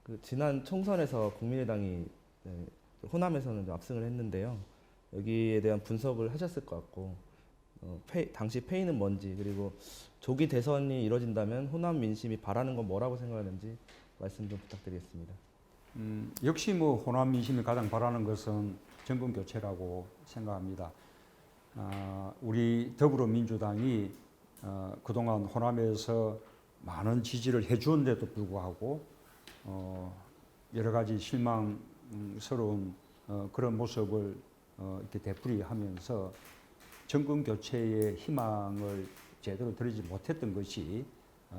그 지난 총선에서 국민의당이 호남에서는 좀 압승을 했는데요. 여기에 대한 분석을 하셨을 것 같고, 당시 페이는 뭔지, 그리고 조기 대선이 이뤄진다면 호남 민심이 바라는 건 뭐라고 생각하는지 말씀 좀 부탁드리겠습니다. 역시 뭐 호남 민심이 가장 바라는 것은 정권 교체라고 생각합니다. 우리 더불어민주당이 그동안 호남에서 많은 지지를 해주었는데도 불구하고 여러 가지 실망스러운 그런 모습을 이렇게 되풀이하면서 정권 교체의 희망을 제대로 드리지 못했던 것이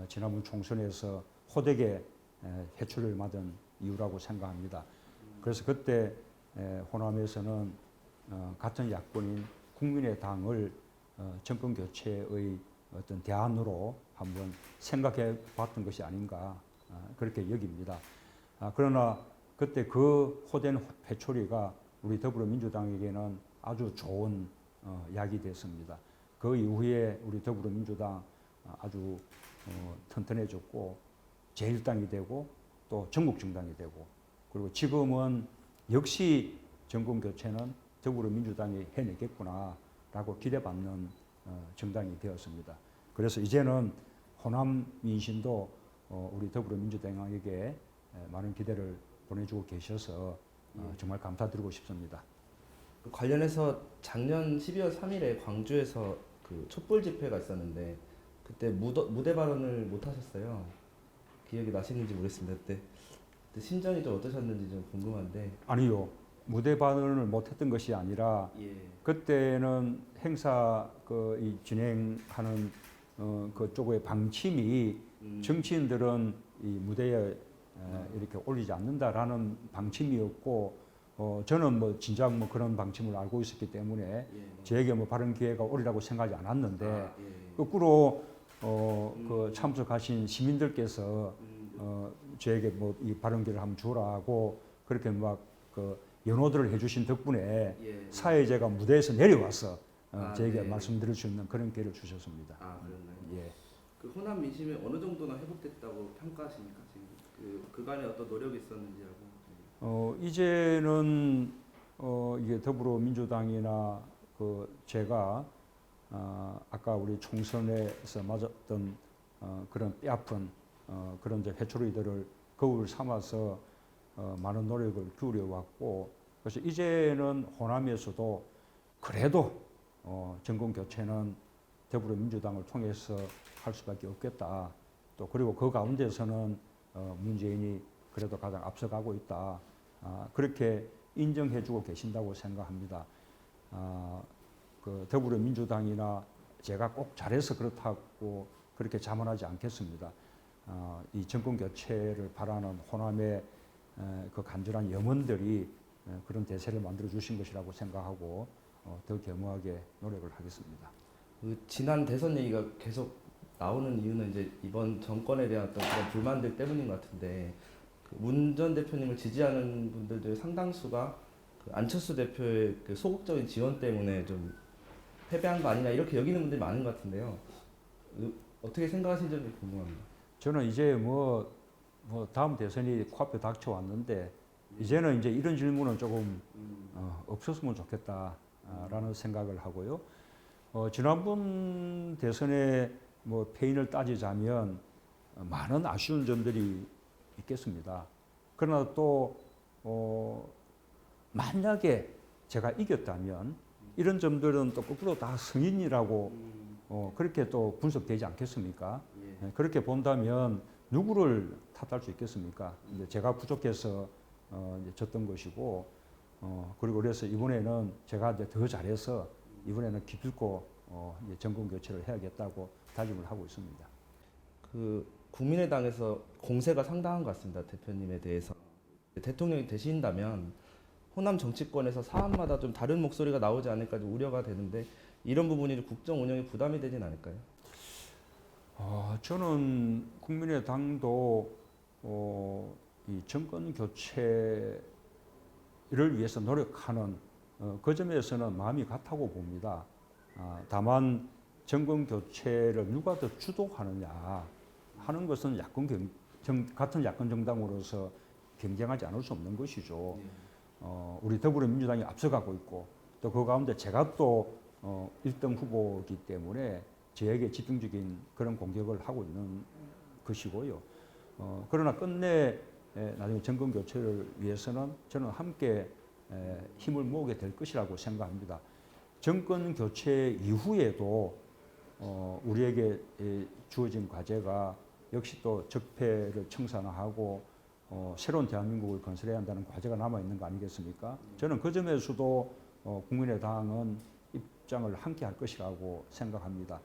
지난번 총선에서 호되게 해초를 맞은 이유라고 생각합니다. 그래서 그때 호남에서는 같은 야권인 국민의당을 정권 교체의 어떤 대안으로 한번 생각해 봤던 것이 아닌가 그렇게 여깁니다. 그러나 그때 그 호된 회초리가 우리 더불어민주당에게는 아주 좋은 약이 됐습니다. 그 이후에 우리 더불어민주당 아주 튼튼해졌고 제1당이 되고 또 전국정당이 되고 그리고 지금은 역시 정권 교체는 더불어민주당이 해내겠구나라고 기대받는 정당이 되었습니다. 그래서 이제는 호남 민심도 우리 더불어민주당에게 많은 기대를 보내주고 계셔서 정말 감사드리고 싶습니다. 관련해서 작년 12월 3일에 광주에서 그 촛불 집회가 있었는데 그때 무대 발언을 못 하셨어요. 기억이 나시는지 모르겠습니다. 그때 심정이 좀 어떠셨는지 좀 궁금한데. 아니요. 무대 발언을 못했던 것이 아니라 그때는 행사 이 진행하는 그쪽의 방침이 정치인들은 이 무대에 이렇게 올리지 않는다라는 방침이었고 저는 뭐 진작 뭐 그런 방침을 알고 있었기 때문에 저에게 뭐 발언 기회가 오리라고 생각하지 않았는데 거꾸로 그 참석하신 시민들께서 저에게 뭐 이 발언 기회를 한번 주라고 그렇게 막 그 연호들을 해주신 덕분에 사회자가 무대에서 내려와서 저에게 말씀드릴 수 있는 그런 기회를 주셨습니다. 그렇나요? 예. 그 호남 민심이 어느 정도나 회복됐다고 평가하십니까? 지금 그간의 어떤 노력이 있었는지하고. 이제는 이게 더불어민주당이나 제가 아까 우리 총선에서 맞았던 그런 뼈아픈 그런 이제 회초리들을 거울 삼아서 많은 노력을 기울여 왔고 그래서 이제는 호남에서도 그래도 정권 교체는 더불어민주당을 통해서 할 수밖에 없겠다. 또 그리고 그 가운데서는 문재인이 그래도 가장 앞서가고 있다. 그렇게 인정해주고 계신다고 생각합니다. 그 더불어민주당이나 제가 꼭 잘해서 그렇다고 그렇게 자만하지 않겠습니다. 이 정권 교체를 바라는 호남의 그 간절한 염원들이 그런 대세를 만들어 주신 것이라고 생각하고 더 겸허하게 노력을 하겠습니다. 그 지난 대선 얘기가 계속 나오는 이유는 이제 이번 정권에 대한 어떤 그런 불만들 때문인 것 같은데 문 전 대표님을 지지하는 분들도 상당수가 그 안철수 대표의 그 소극적인 지원 때문에 좀 패배한 거 아니냐 이렇게 여기는 분들이 많은 것 같은데요. 어떻게 생각하시는지 궁금합니다. 저는 이제 뭐 다음 대선이 코앞에 닥쳐왔는데 이제는 이제 이런 질문은 조금 없었으면 좋겠다라는 생각을 하고요. 지난번 대선에 뭐 패인을 따지자면 많은 아쉬운 점들이 있겠습니다. 그러나 또 만약에 제가 이겼다면 이런 점들은 또 거꾸로 다 승인이라고 그렇게 또 분석되지 않겠습니까? 그렇게 본다면 누구를 탓할 수 있겠습니까? 이제 제가 부족해서 이제 졌던 것이고 그리고 그래서 이번에는 제가 이제 더 잘해서 이번에는 기필코 이제 정권 교체를 해야겠다고 다짐을 하고 있습니다. 그 국민의당에서 공세가 상당한 것 같습니다. 대표님에 대해서. 대통령이 되신다면 호남 정치권에서 사안마다 좀 다른 목소리가 나오지 않을까 좀 우려가 되는데 이런 부분이 국정 운영에 부담이 되진 않을까요? 저는 국민의당도 이 정권 교체를 위해서 노력하는 그 점에서는 마음이 같다고 봅니다. 다만 정권 교체를 누가 더 주도하느냐 하는 것은 같은 야권 정당으로서 경쟁하지 않을 수 없는 것이죠. 우리 더불어민주당이 앞서가고 있고 또 그 가운데 제가 또 1등 후보이기 때문에 저에게 집중적인 그런 공격을 하고 있는 것이고요. 그러나 끝내 나중에 정권 교체를 위해서는 저는 함께 힘을 모으게 될 것이라고 생각합니다. 정권 교체 이후에도 우리에게 주어진 과제가 역시 또 적폐를 청산하고 새로운 대한민국을 건설해야 한다는 과제가 남아 있는 거 아니겠습니까? 저는 그 점에서도 국민의당은 입장을 함께 할 것이라고 생각합니다.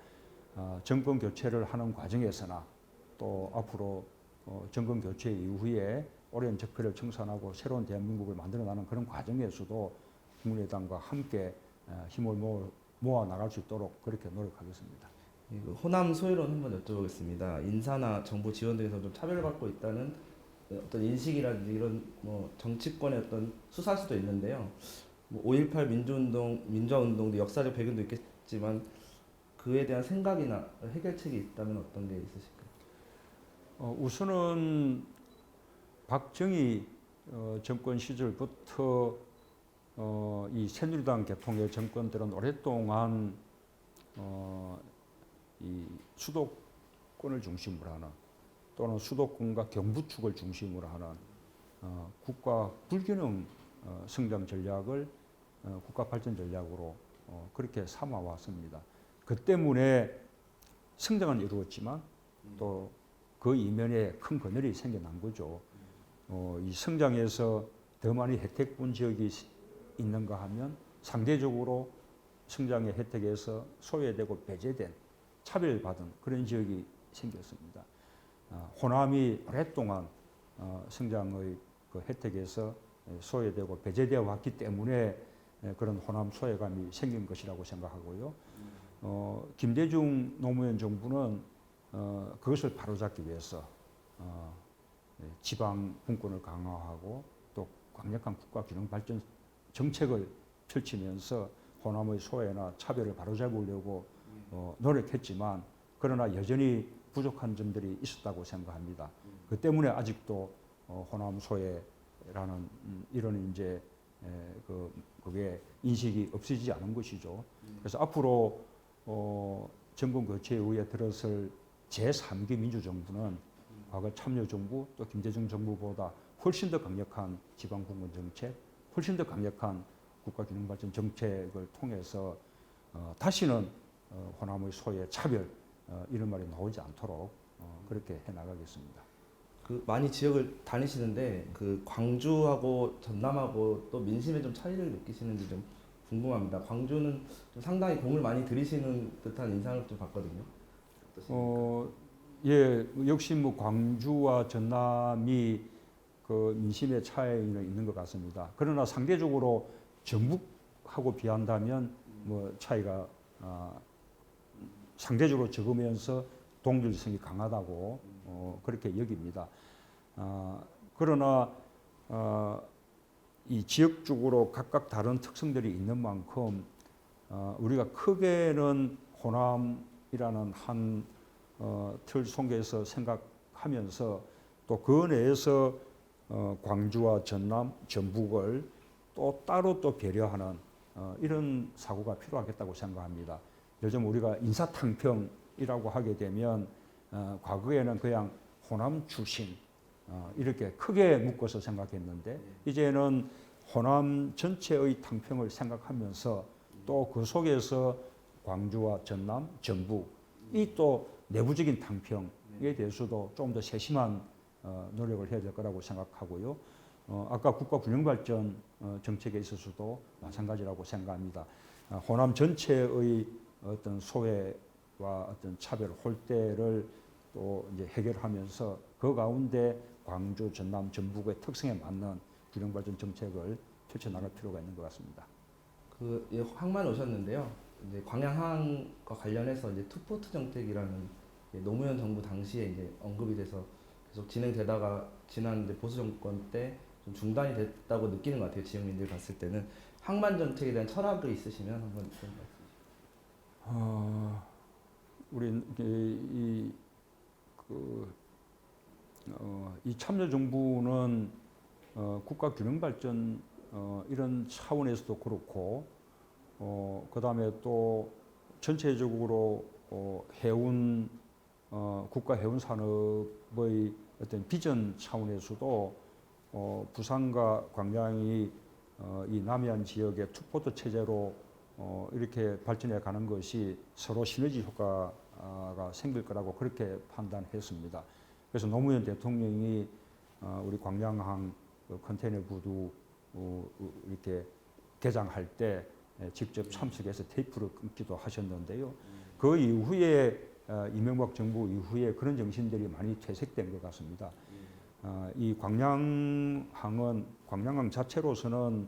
정권 교체를 하는 과정에서나 또 앞으로 정권 교체 이후에 오랜 적폐를 청산하고 새로운 대한민국을 만들어나가는 그런 과정에서도 국민의당과 함께 힘을 모아 나갈 수 있도록 그렇게 노력하겠습니다. 그 호남 소외론 한번 여쭤보겠습니다. 인사나 정부 지원 등에서 좀 차별받고 있다는 어떤 인식이라든지 이런 뭐 정치권의 어떤 수사수도 있는데요. 뭐 5.18 민주화운동도 역사적 배경도 있겠지만 그에 대한 생각이나 해결책이 있다면 어떤 게 있으실까요? 우선은 박정희 정권 시절부터 이 새누리당 계통의 정권들은 오랫동안 이 수도권을 중심으로 하는 또는 수도권과 경부축을 중심으로 하는 국가 불균형 성장 전략을 국가 발전 전략으로 그렇게 삼아 왔습니다. 그 때문에 성장은 이루었지만 또 그 이면에 큰 그늘이 생겨난 거죠. 이 성장에서 더 많이 혜택 본 지역이 있는가 하면 상대적으로 성장의 혜택에서 소외되고 배제된 차별받은 그런 지역이 생겼습니다. 호남이 오랫동안 성장의 그 혜택에서 소외되고 배제되어 왔기 때문에 그런 호남 소외감이 생긴 것이라고 생각하고요. 김대중 노무현 정부는 그것을 바로잡기 위해서 지방 분권을 강화하고 또 강력한 국가 균형 발전 정책을 펼치면서 호남의 소외나 차별을 바로잡으려고 노력했지만 그러나 여전히 부족한 점들이 있었다고 생각합니다. 그 때문에 아직도 호남 소외라는 이런 이제 그게 인식이 없어지지 않은 것이죠. 그래서 앞으로 정권 교체 이후에 들어설 제3기 민주정부는 과거 참여정부 또 김대중 정부보다 훨씬 더 강력한 지방분권 정책, 훨씬 더 강력한 국가균형발전 정책을 통해서 다시는 호남의 소외, 차별 이런 말이 나오지 않도록 그렇게 해나가겠습니다. 그 많이 지역을 다니시는데 그 광주하고 전남하고 또 민심에 좀 차이를 느끼시는지 좀 궁금합니다. 광주는 좀 상당히 공을 많이 들이시는 듯한 인상을 좀 받거든요. 예, 역시 뭐 광주와 전남이 그 민심의 차이는 있는 것 같습니다. 그러나 상대적으로 전북하고 비한다면 뭐 차이가 상대적으로 적으면서 동질성이 강하다고 그렇게 여깁니다. 그러나 이 지역적으로 각각 다른 특성들이 있는 만큼 우리가 크게는 호남이라는 한 틀 속에서 생각하면서 또 그 내에서 광주와 전남, 전북을 또 따로 또 배려하는 이런 사고가 필요하겠다고 생각합니다. 요즘 우리가 인사탕평이라고 하게 되면 과거에는 그냥 호남 출신 이렇게 크게 묶어서 생각했는데 이제는 호남 전체의 탕평을 생각하면서 또 그 속에서 광주와 전남, 전북이 또 내부적인 탕평에 대해서도 좀 더 세심한 노력을 해야 될 거라고 생각하고요. 아까 국가균형발전 정책에 있어서도 마찬가지라고 생각합니다. 호남 전체의 어떤 소외와 어떤 차별, 홀대를 또 이제 해결하면서 그 가운데 광주, 전남, 전북의 특성에 맞는 균형발전 정책을 펼쳐나갈 필요가 있는 것 같습니다. 그 항만 오셨는데요. 이제 광양항과 관련해서 이제 투포트 정책이라는 노무현 정부 당시에 이제 언급이 돼서 계속 진행되다가 지난 이제 보수 정권 때 좀 중단이 됐다고 느끼는 것 같아요. 지역민들 봤을 때는 항만 정책에 대한 철학이 있으시면 한번 좀 말씀해 주시죠. 우리 이 참여정부는 국가 균형 발전 이런 차원에서도 그렇고 그다음에 또 전체적으로 해운 국가 해운 산업의 어떤 비전 차원에서도 부산과 광양이 이 남해안 지역의 투포드 체제로 이렇게 발전해 가는 것이 서로 시너지 효과가 생길 거라고 그렇게 판단했습니다. 그래서 노무현 대통령이 우리 광양항 컨테이너 부두 이렇게 개장할 때 직접 참석해서 테이프를 끊기도 하셨는데요. 그 이후에 이명박 정부 이후에 그런 정신들이 많이 퇴색된 것 같습니다. 이 광양항은 광양항 자체로서는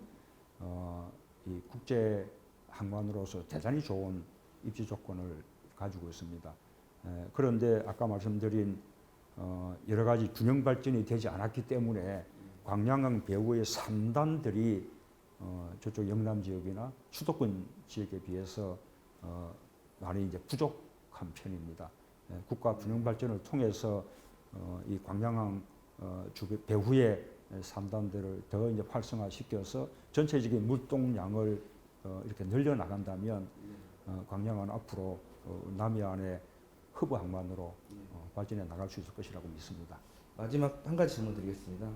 이 국제 항만으로서 대단히 좋은 입지 조건을 가지고 있습니다. 그런데 아까 말씀드린 여러 가지 균형 발전이 되지 않았기 때문에 광양항 배후의 산단들이 저쪽 영남 지역이나 수도권 지역에 비해서 많이 이제 부족한 편입니다. 국가 균형 발전을 통해서 이 광양항 주변 배후의 산단들을 더 이제 활성화시켜서 전체적인 물동량을 이렇게 늘려 나간다면 광양은 앞으로 남해안의 허브 항만으로 발전해 나갈 수 있을 것이라고 믿습니다. 마지막 한 가지 질문 드리겠습니다.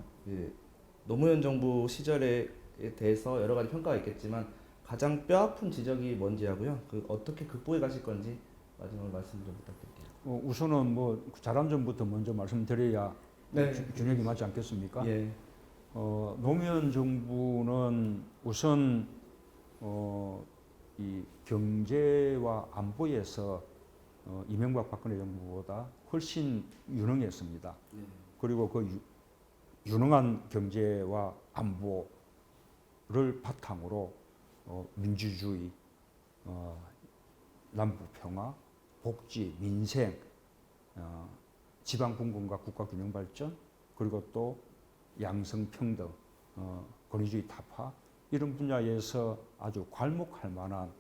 노무현 정부 시절에 대해서 여러 가지 평가가 있겠지만 가장 뼈아픈 지적이 뭔지 하고요. 어떻게 극복해 가실 건지 마지막으로 말씀 좀 부탁드릴게요. 우선은 뭐 잘한 점부터 먼저 말씀드려야 네. 균형이 맞지 않겠습니까? 예. 노무현 정부는 우선 이 경제와 안보에서 이명박 박근혜 정부보다 훨씬 유능했습니다. 네. 그리고 그 유능한 경제와 안보를 바탕으로 민주주의, 남북 평화, 복지, 민생, 지방 분권과 국가 균형 발전, 그리고 또 양성 평등, 권위주의 타파 이런 분야에서 아주 괄목할 만한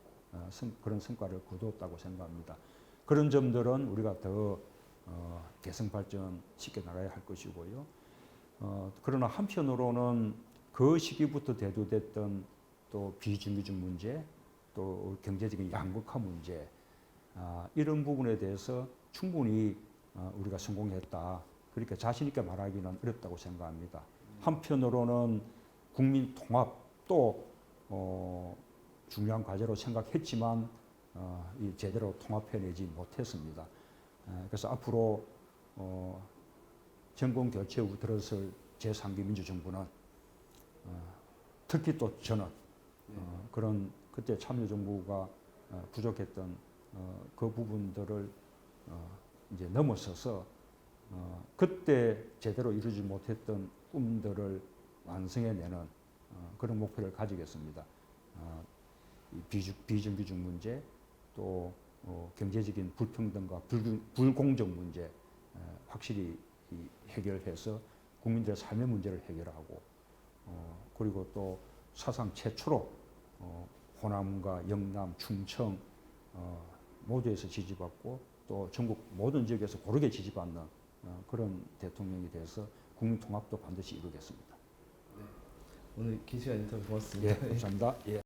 그런 성과를 거두었다고 생각합니다. 그런 점들은 우리가 더 개성 발전시켜 나가야 할 것이고요. 그러나 한편으로는 그 시기부터 대두됐던 또 비정규직 문제, 또 경제적인 양극화 문제 이런 부분에 대해서 충분히 우리가 성공했다. 그렇게 자신 있게 말하기는 어렵다고 생각합니다. 한편으로는 국민 통합도 중요한 과제로 생각했지만 제대로 통합해내지 못했습니다. 그래서 앞으로 정권 교체 후 들어설 제3기 민주정부는 특히 또 저는 그런 그때 참여정부가 부족했던 그 부분들을 이제 넘어서서 그때 제대로 이루지 못했던 꿈들을 완성해내는 그런 목표를 가지겠습니다. 비정규직 문제, 또 경제적인 불평등과 불공정 문제 확실히 해결해서 국민들의 삶의 문제를 해결하고 그리고 또 사상 최초로 호남과 영남, 충청 모두에서 지지받고 또 전국 모든 지역에서 고르게 지지받는 그런 대통령이 돼서 국민 통합도 반드시 이루겠습니다. 오늘 긴 시간 인터뷰 고맙습니다. 예, 감사합니다. 예.